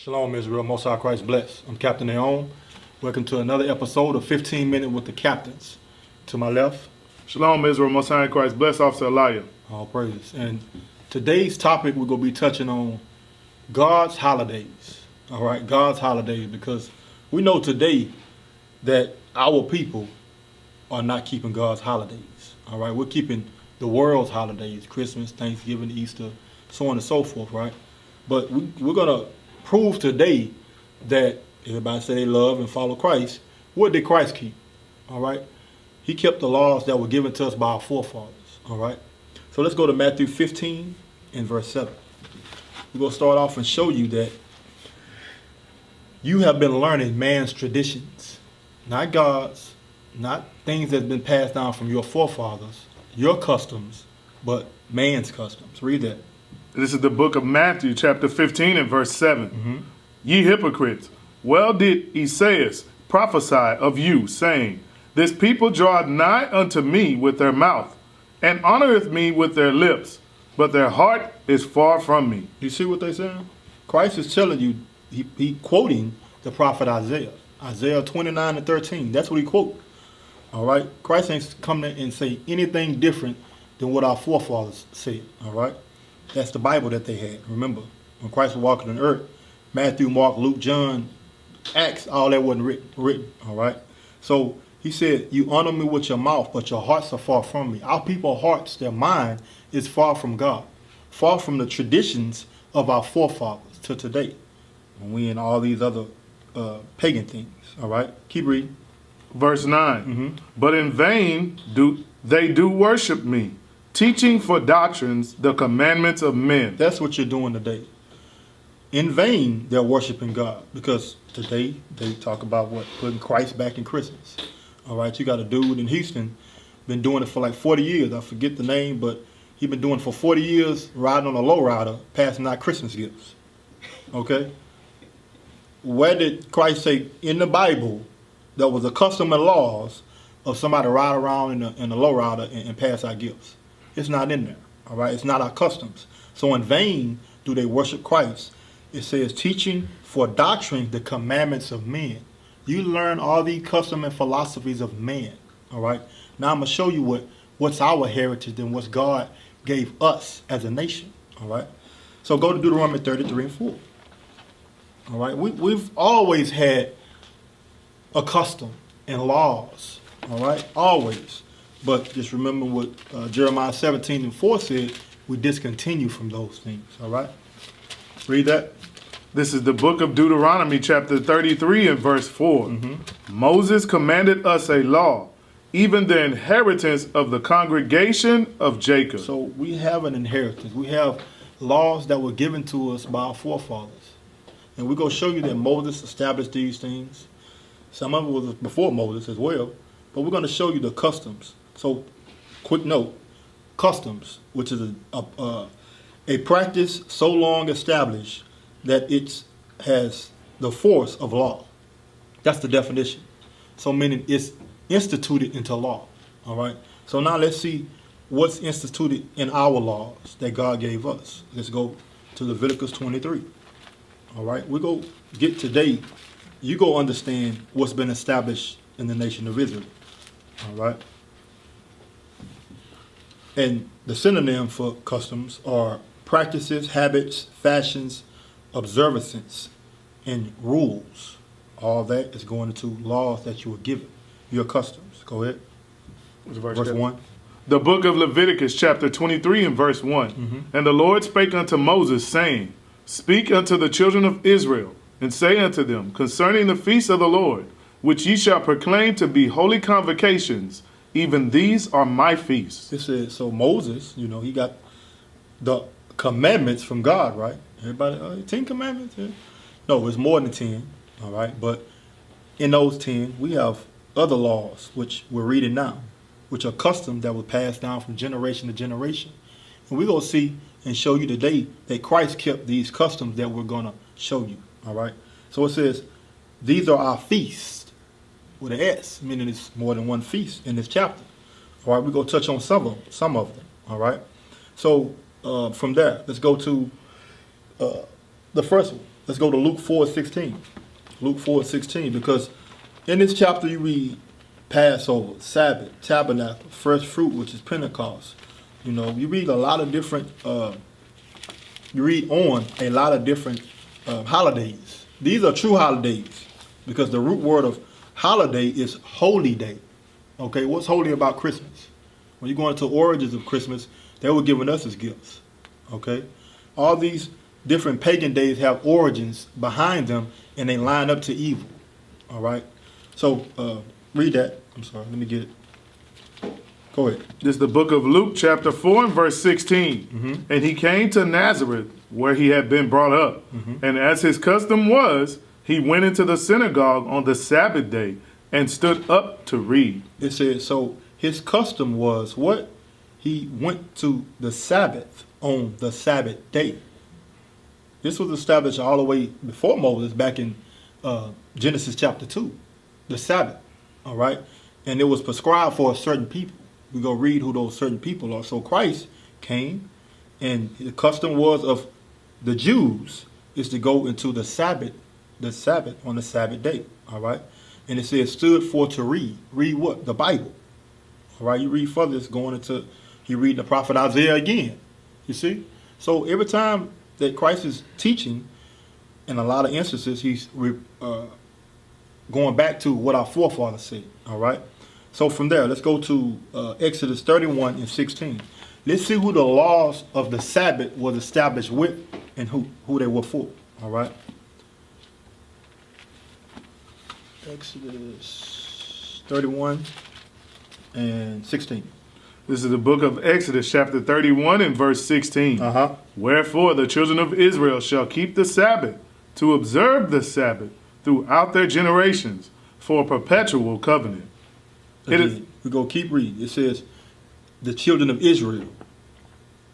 Shalom, Israel. Most High Christ bless. I'm Captain Naom. Welcome to another episode of 15 Minutes with the Captains. To my left, Shalom, Israel. Most High Christ bless. Officer Elijah. all praises. And today's topic, we're going to be touching on God's holidays. All right, God's holidays, because we know today that our people are not keeping God's holidays. All right, we're keeping the world's holidays, Christmas, Thanksgiving, Easter, so on and so forth, right? But we're going to prove today that everybody say they love and follow Christ. What did Christ keep? All right, he kept the laws that were given to us by our forefathers. All right, so let's go to Matthew 15 and verse 7. We're going to start off and show you that you have been learning man's traditions, not God's, not things that's been passed down from your forefathers, your customs, but man's customs. Read that. This is the book of Matthew, chapter 15 and verse 7. Ye hypocrites, well did Esaias prophesy of you, saying, This people draweth nigh unto me with their mouth, and honoreth me with their lips, but their heart is far from me. You see what they're saying? Christ is telling you, he quoting the prophet Isaiah. Isaiah 29 and 13. That's what he quote. All right? Christ ain't come in and say anything different than what our forefathers said. All right? That's the Bible that they had. Remember, when Christ was walking on earth, Matthew, Mark, Luke, John, Acts, all that wasn't written. All right? So he said, you honor me with your mouth, but your hearts are far from me. Our people's hearts, their mind is far from God, far from the traditions of our forefathers to today, when we in all these other pagan things. All right? Keep reading. Verse 9. But in vain do they worship me, teaching for doctrines the commandments of men. That's what you're doing today. In vain, they're worshiping God, because today they talk about what? Putting Christ back in Christmas. All right, you got a dude in Houston, been doing it for like 40 years. I forget the name, but he's been doing it for 40 years, riding on a lowrider, passing out Christmas gifts. Okay? Where did Christ say in the Bible there was a custom and laws of somebody ride around in a lowrider and pass out gifts? It's not in there. All right? It's not our customs. So in vain do they worship Christ. It says teaching for doctrine the commandments of men. You learn all these customs and philosophies of man. All right? Now I'm going to show you what's our heritage and what God gave us as a nation. All right? So go to Deuteronomy 33 and 4. All right? We've always had a custom and laws. All right? Always. But just remember what Jeremiah 17 and 4 said, we discontinue from those things. All right? Read that. This is the book of Deuteronomy, chapter 33 and verse 4. Moses commanded us a law, even the inheritance of the congregation of Jacob. So we have an inheritance. We have laws that were given to us by our forefathers. And we're going to show you that Moses established these things. Some of it was before Moses as well. But we're going to show you the customs. So, quick note, customs, which is a practice so long established that it has the force of law. That's the definition. So meaning it's instituted into law. All right. So now let's see what's instituted in our laws that God gave us. Let's go to Leviticus 23. All right. We go get today. You go understand what's been established in the nation of Israel. All right. And the synonym for customs are practices, habits, fashions, observances, and rules. All that is going into laws that you were given, your customs. Go ahead. Verse 1. The book of Leviticus, chapter 23 and verse 1. And the Lord spake unto Moses, saying, Speak unto the children of Israel, and say unto them, concerning the feasts of the Lord, which ye shall proclaim to be holy convocations, even these are my feasts. This is, so Moses, he got the commandments from God, right? Everybody, 10 commandments? Yeah. No, it's more than 10, all right? But in those 10, we have other laws, which we're reading now, which are customs that were passed down from generation to generation. And we're going to see and show you today that Christ kept these customs that we're going to show you, all right? So it says, these are our feasts, with an S, meaning it's more than one feast in this chapter. All right, we're going to touch on some of them, all right? So from there, let's go to the first one. Let's go to Luke 4:16. Luke 4:16, because in this chapter you read Passover, Sabbath, Tabernacle, first fruit, which is Pentecost. You know, you read a lot of different. You read on a lot of different holidays. These are true holidays because the root word of holiday is holy day. Okay, what's holy about Christmas? When you go into origins of Christmas, they were giving us as gifts. Okay, all these different pagan days have origins behind them, and they line up to evil. All right, so read that. I'm sorry, let me get it. Go ahead. This is the book of Luke, chapter 4 and verse 16. Mm-hmm. And he came to Nazareth, where he had been brought up. Mm-hmm. And as his custom was, he went into the synagogue on the Sabbath day and stood up to read. It says, so his custom was what? He went to the Sabbath on the Sabbath day. This was established all the way before Moses, back in Genesis chapter 2, the Sabbath. All right? And it was prescribed for a certain people. We go read who those certain people are. So Christ came, and the custom was of the Jews is to go into the Sabbath on the Sabbath day. All right, and it says stood for to read. Read what? The Bible. All right, you read further. It's going into you read the prophet Isaiah again. You see, so every time that Christ is teaching, in a lot of instances, he's going back to what our forefathers said. All right. So from there, let's go to Exodus 31 and 16. Let's see who the laws of the Sabbath was established with and who they were for. All right. Exodus 31 and 16. This is the book of Exodus, chapter 31 and verse 16. Wherefore the children of Israel shall keep the Sabbath, to observe the Sabbath throughout their generations, for a perpetual covenant. Again, we go keep reading. It says, the children of Israel,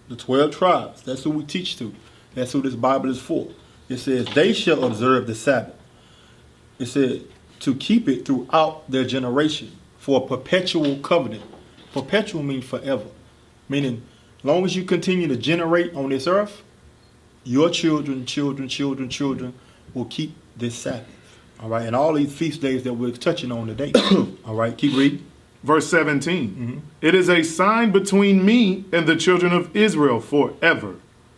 the 12 tribes. That's who we teach to. That's who this Bible is for. It says, they shall observe the Sabbath. It said, to keep it throughout their generation for a perpetual covenant. Perpetual means forever. Meaning, long as you continue to generate on this earth, your children will keep this Sabbath. All right, and all these feast days that we're touching on today. All right, keep reading. Verse 17. It is a sign between me and the children of Israel forever.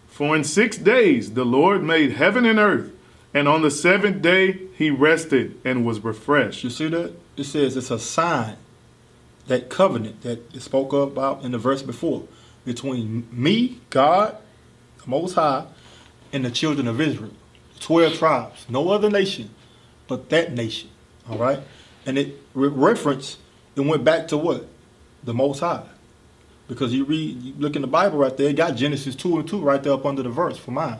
For in 6 days the Lord made heaven and earth, and on the seventh day he rested and was refreshed. You see that? It says it's a sign, that covenant that it spoke about in the verse before, between me, God, the Most High, and the children of Israel. 12 tribes, no other nation but that nation. All right? And it went back to what? The Most High. Because you look in the Bible right there, it got Genesis 2 and 2 right there up under the verse for mine.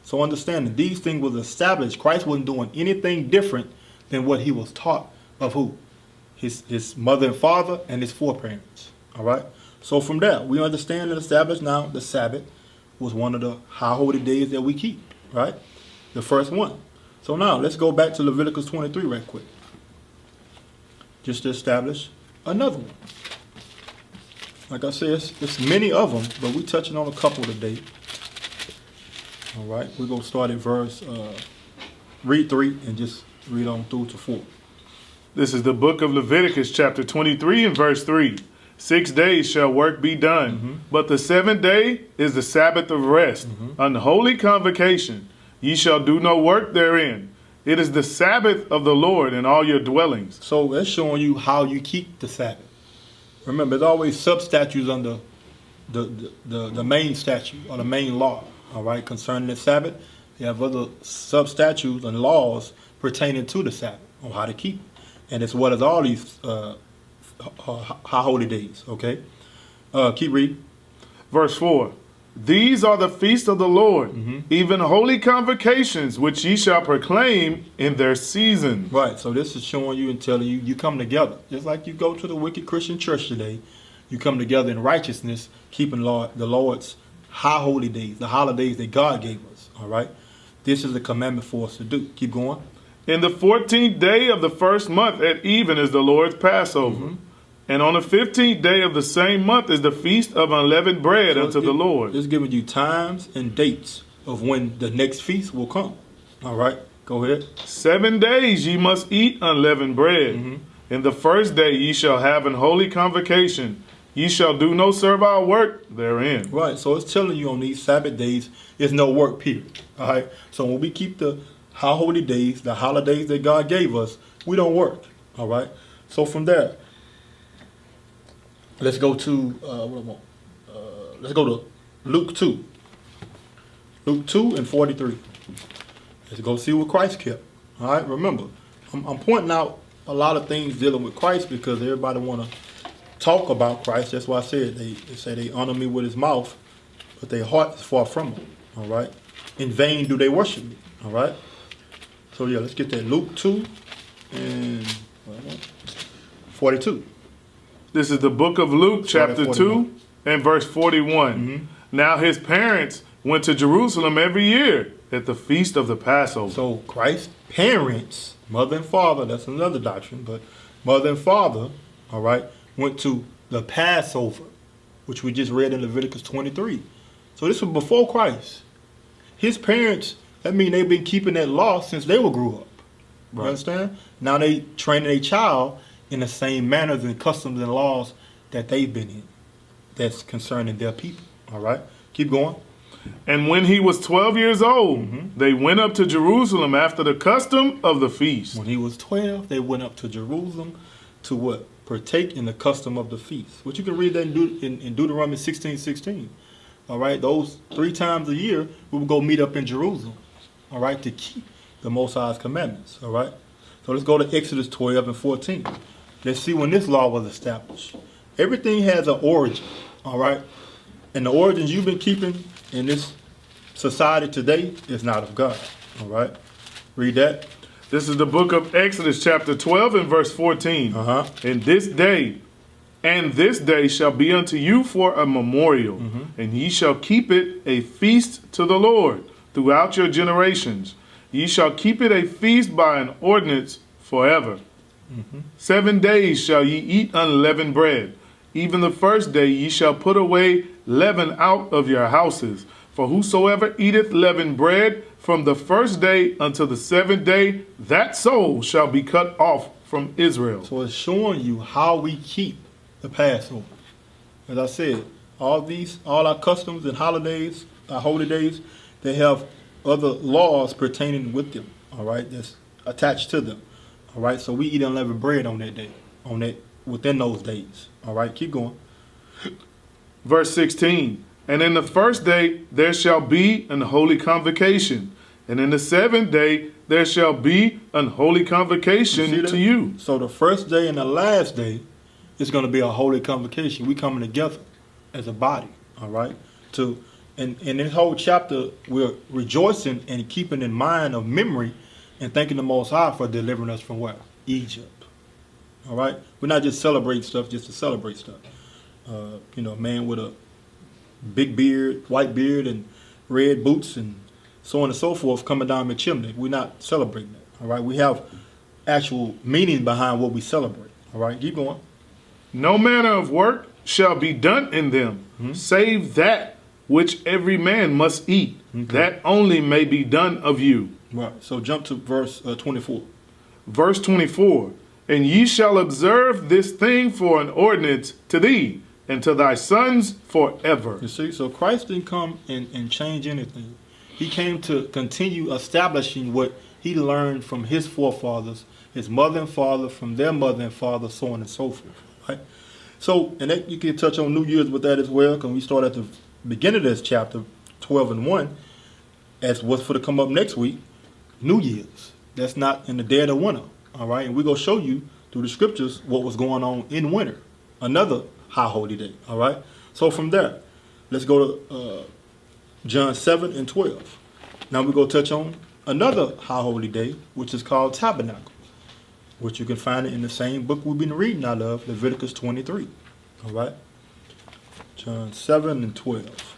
So understanding these things was established. Christ wasn't doing anything different than what he was taught of who? His mother and father and his foreparents. All right? So from there, we understand and establish now the Sabbath was one of the high holy days that we keep. Right? The first one. So now, let's go back to Leviticus 23 right quick. Just to establish another one. Like I said, it's many of them, but we're touching on a couple today. All right, we're going to start at verse, read 3 and just read on through to 4. This is the book of Leviticus, chapter 23 and verse 3. 6 days shall work be done, but the seventh day is the Sabbath of rest, an holy convocation. Ye shall do no work therein. It is the Sabbath of the Lord in all your dwellings. So that's showing you how you keep the Sabbath. Remember, there's always sub-statutes under the main statute or the main law, all right, concerning the Sabbath. You have other sub-statutes and laws pertaining to the Sabbath on how to keep it. And as well as all these high holy days, okay? Keep reading. Verse 4. These are the feasts of the Lord, even holy convocations, which ye shall proclaim in their season. Right, so this is showing you and telling you, you come together. Just like you go to the wicked Christian church today, you come together in righteousness, keeping the Lord's high holy days, the holidays that God gave us, all right? This is a commandment for us to do. Keep going. In the 14th day of the first month at even is the Lord's Passover. And on the 15th day of the same month is the feast of unleavened bread unto the Lord. It's giving you times and dates of when the next feast will come. All right, go ahead. 7 days ye must eat unleavened bread. In the first day ye shall have an holy convocation. Ye shall do no servile work therein. Right, so it's telling you on these Sabbath days, there's no work, period. All right, so when we keep the high holy days, the holidays that God gave us, we don't work. All right, so from there, let's go to let's go to Luke 2. Luke 2 and 43. Let's go see what Christ kept. All right, remember, I'm pointing out a lot of things dealing with Christ because everybody want to talk about Christ. That's why I said they say they honor me with his mouth, but their heart is far from him. All right, in vain do they worship me. All right, so yeah, let's get that. Luke 2 and 42. This is the book of Luke, chapter 2 41. and verse 41. Now his parents went to Jerusalem every year at the feast of the Passover. So Christ's parents, mother and father, that's another doctrine, but mother and father, all right, went to the Passover, which we just read in Leviticus 23. So this was before Christ. His parents, that means they've been keeping that law since they were grew up. You understand? Now they training a child in the same manners and customs and laws that they've been in. That's concerning their people. All right? Keep going. And when he was 12 years old, they went up to Jerusalem after the custom of the feast. When he was 12, they went up to Jerusalem to what? Partake in the custom of the feast. Which you can read that in Deuteronomy 16:16. All right? Those 3 times a year, we would go meet up in Jerusalem. All right? To keep the Most High's commandments. All right? So let's go to Exodus 12 and 14. Let's see when this law was established. Everything has an origin. All right? And the origins you've been keeping in this society today is not of God. All right? Read that. This is the book of Exodus, chapter 12 and verse 14. And this day shall be unto you for a memorial, and ye shall keep it a feast to the Lord throughout your generations. Ye shall keep it a feast by an ordinance forever. 7 days shall ye eat unleavened bread. Even the first day ye shall put away leaven out of your houses. For whosoever eateth leavened bread from the first day until the 7th day, that soul shall be cut off from Israel. So it's showing you how we keep the Passover. As I said, all our customs and holidays, our holy days, they have other laws pertaining with them. All right, that's attached to them. All right, so we eat unleavened bread on that day, within those days. All right, keep going. Verse 16, and in the first day there shall be an holy convocation, and in the 7th day there shall be an holy convocation to you. So the first day and the last day is going to be a holy convocation. We coming together as a body, all right? And in this whole chapter, we're rejoicing and keeping in mind of memory and thanking the Most High for delivering us from where? Egypt. All right? We're not just celebrating stuff just to celebrate stuff. A man with a big beard, white beard, and red boots, and so on and so forth coming down the chimney. We're not celebrating that. All right? We have actual meaning behind what we celebrate. All right? Keep going. No manner of work shall be done in them, save that which every man must eat. That only may be done of you. Right. So jump to verse 24. Verse 24. And ye shall observe this thing for an ordinance to thee and to thy sons forever. You see, so Christ didn't come and change anything. He came to continue establishing what he learned from his forefathers, his mother and father, from their mother and father, so on and so forth. Right? So, and that you can touch on New Year's with that as well, because we start at the beginning of this chapter 12 and 1, as what's for to come up next week, New Year's. That's not in the dead of winter. All right, and we're going to show you through the scriptures what was going on in winter, another high holy day. All right, so from there, let's go to John 7 and 12. Now we're going to touch on another high holy day, which is called Tabernacle, which you can find it in the same book we've been reading out of, Leviticus 23. All right, John 7 and 12.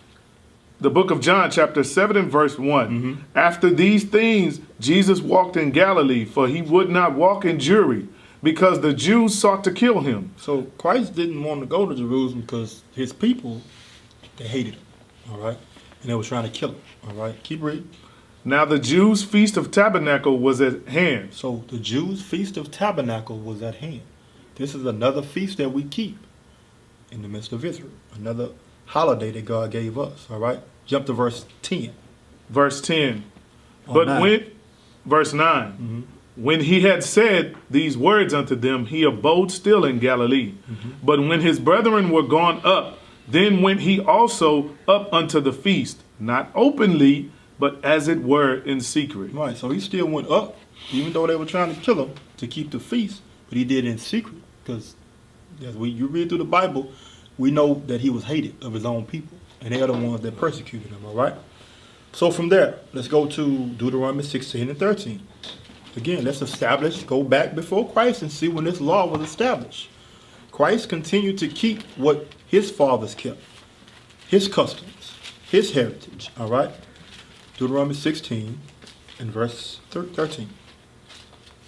The book of John, chapter 7 and verse 1. After these things, Jesus walked in Galilee, for he would not walk in Jewry, because the Jews sought to kill him. So Christ didn't want to go to Jerusalem because his people, they hated him. All right, and they were trying to kill him. All right, keep reading. Now the Jews' feast of tabernacle was at hand. So the Jews' feast of tabernacle was at hand. This is another feast that we keep in the midst of Israel. Another holiday that God gave us. All right. Jump to verse 10. Verse 10. Oh, But 9. when, verse 9, when he had said these words unto them, he abode still in Galilee. But when his brethren were gone up, then went he also up unto the feast, not openly, but as it were in secret. Right. So he still went up, even though they were trying to kill him to keep the feast, but he did it in secret. Because as you read through the Bible, we know that he was hated of his own people. And they are the ones that persecuted him. All right. So from there, let's go to Deuteronomy 16 and 13. Again, let's go back before Christ and see when this law was established. Christ continued to keep what his fathers kept, his customs, his heritage. All right. Deuteronomy 16 and verse 13.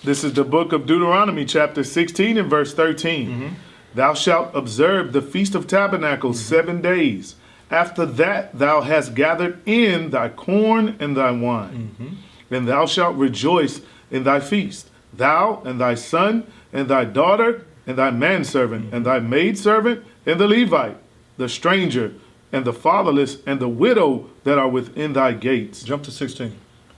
This is the book of Deuteronomy, chapter 16 and verse 13. Thou shalt observe the Feast of Tabernacles 7 days. After that thou hast gathered in thy corn and thy wine. And thou shalt rejoice in thy feast, thou and thy son and thy daughter and thy manservant and thy maidservant and the Levite, the stranger and the fatherless and the widow that are within thy gates. Jump to 16.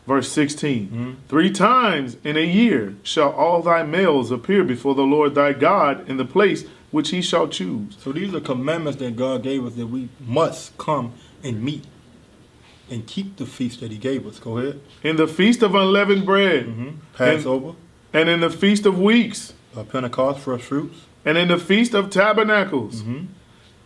Verse 16. 3 times in a year shall all thy males appear before the Lord thy God in the place which he shall choose. So these are commandments that God gave us that we must come and meet and keep the feast that he gave us. Go ahead. In the feast of unleavened bread, Passover, and in the feast of weeks, Pentecost, first fruits, and in the feast of tabernacles,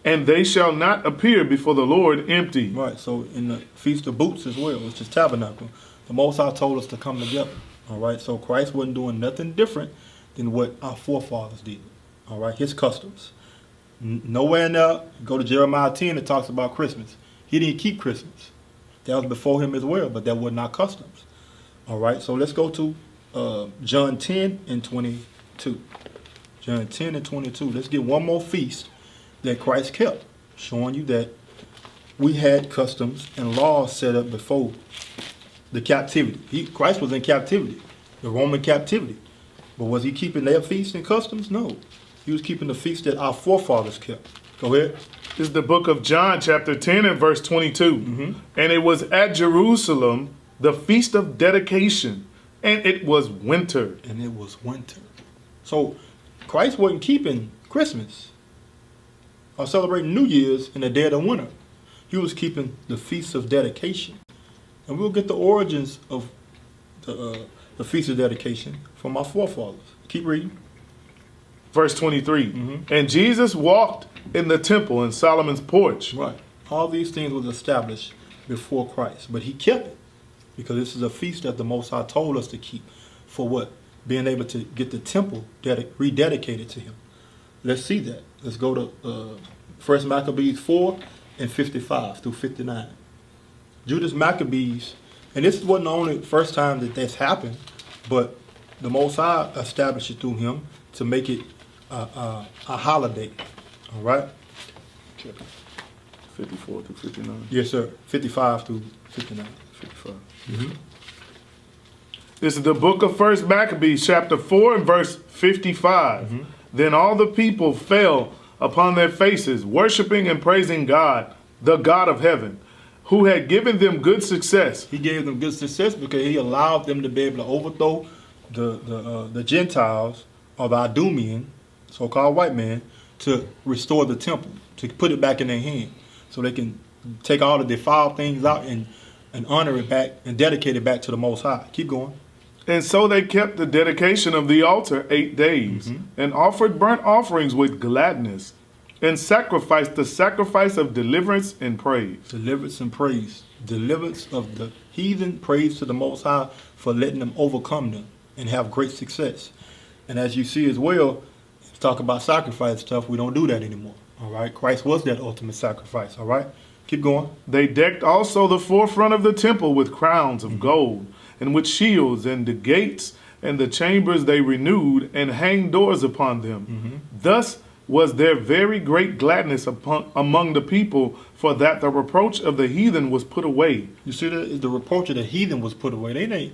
and they shall not appear before the Lord empty. Right. So in the feast of boots as well, which is tabernacle, the Most High told us to come together. All right. So Christ wasn't doing nothing different than what our forefathers did. All right. His customs. Nowhere in there, go to Jeremiah 10, it talks about Christmas. He didn't keep Christmas. That was before him as well, but that wasn't our customs. All right. So let's go to John 10 and 22. John 10 and 22. Let's get one more feast that Christ kept, showing you that we had customs and laws set up before the captivity. Christ was in captivity, the Roman captivity. But was he keeping their feasts and customs? No. He was keeping the feasts that our forefathers kept. Go ahead. This is the book of John, chapter 10 and verse 22. And it was at Jerusalem, the feast of dedication, and it was winter. And it was winter. So Christ wasn't keeping Christmas or celebrating New Year's in the dead of winter. He was keeping the feast of dedication. And we'll get the origins of the feast of dedication from our forefathers. Keep reading. Verse 23. And Jesus walked in the temple in Solomon's porch. Right. All these things was established before Christ. But he kept it because this is a feast that the Most High told us to keep. For what? Being able to get the temple rededicated to him. Let's see that. Let's go to 1 Maccabees 4 and 55 through 59. Judas Maccabees, and this wasn't the only first time that that's happened, but the Most High established it through him to make it a holiday. All right? 54 through 59. Yes, sir. 55 through 59. 55. This is the book of 1 Maccabees, chapter 4 and verse 55. Then all the people fell upon their faces, worshiping and praising God, the God of heaven, who had given them good success. He gave them good success because he allowed them to be able to overthrow the Gentiles or the Idumean, so-called white man, to restore the temple, to put it back in their hand, so they can take all the defiled things out and honor it back and dedicate it back to the Most High. Keep going. And so they kept the dedication of the altar 8 days, and offered burnt offerings with gladness, and sacrificed the sacrifice of deliverance and praise. Deliverance and praise. Deliverance of the heathen, praise to the Most High for letting them overcome them and have great success. And as you see as well, talk about sacrifice stuff, we don't do that anymore. All right? Christ was that ultimate sacrifice. All right? Keep going. They decked also the forefront of the temple with crowns of gold, and with shields, and the gates and the chambers they renewed, and hanged doors upon them. Thus was there very great gladness among the people, for that the reproach of the heathen was put away. You see, the reproach of the heathen was put away. They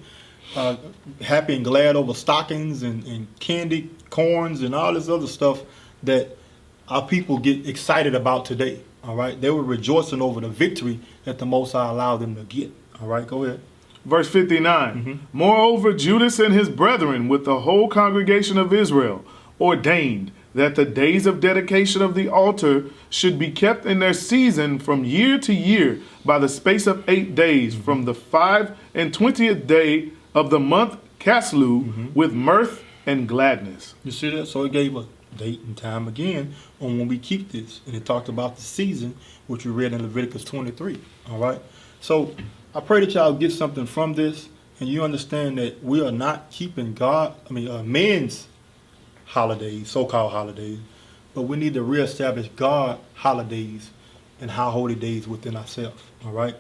ain't happy and glad over stockings and candy corns and all this other stuff that our people get excited about today. All right, they were rejoicing over the victory that the Most High allowed them to get. All right, go ahead. Verse 59. Moreover, Judas and his brethren with the whole congregation of Israel ordained that the days of dedication of the altar should be kept in their season from year to year by the space of 8 days, from the 25th day of the month Caslu, with mirth and gladness. You see that? So it gave a date and time again on when we keep this. And it talked about the season, which we read in Leviticus 23. All right? So I pray that y'all get something from this and you understand that we are not keeping man's holidays, so-called holidays, but we need to reestablish God holidays and high holy days within ourselves. All right?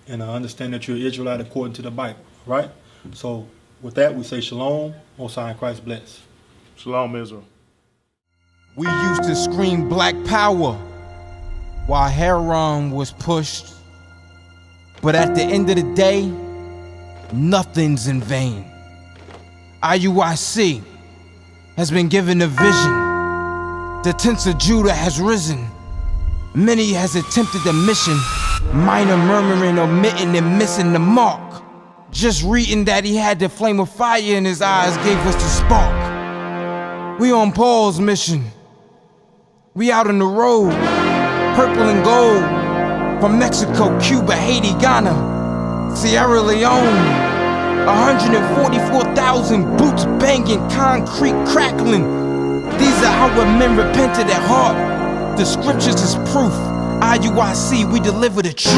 And I understand that you're Israelite according to the Bible. All right? So with that, we say shalom. Most High in Christ bless. Shalom, Israel. We used to scream black power while Heron was pushed. But at the end of the day, nothing's in vain. IUIC has been given a vision. The tents of Judah has risen. Many has attempted the mission, minor murmuring, omitting, and missing the mark. Just reading that he had the flame of fire in his eyes gave us the spark. We on Paul's mission. We out on the road, purple and gold, from Mexico, Cuba, Haiti, Ghana, Sierra Leone. 144,000 boots banging, concrete crackling. These are how men repented at heart. The scriptures is proof. IUIC, we deliver the truth.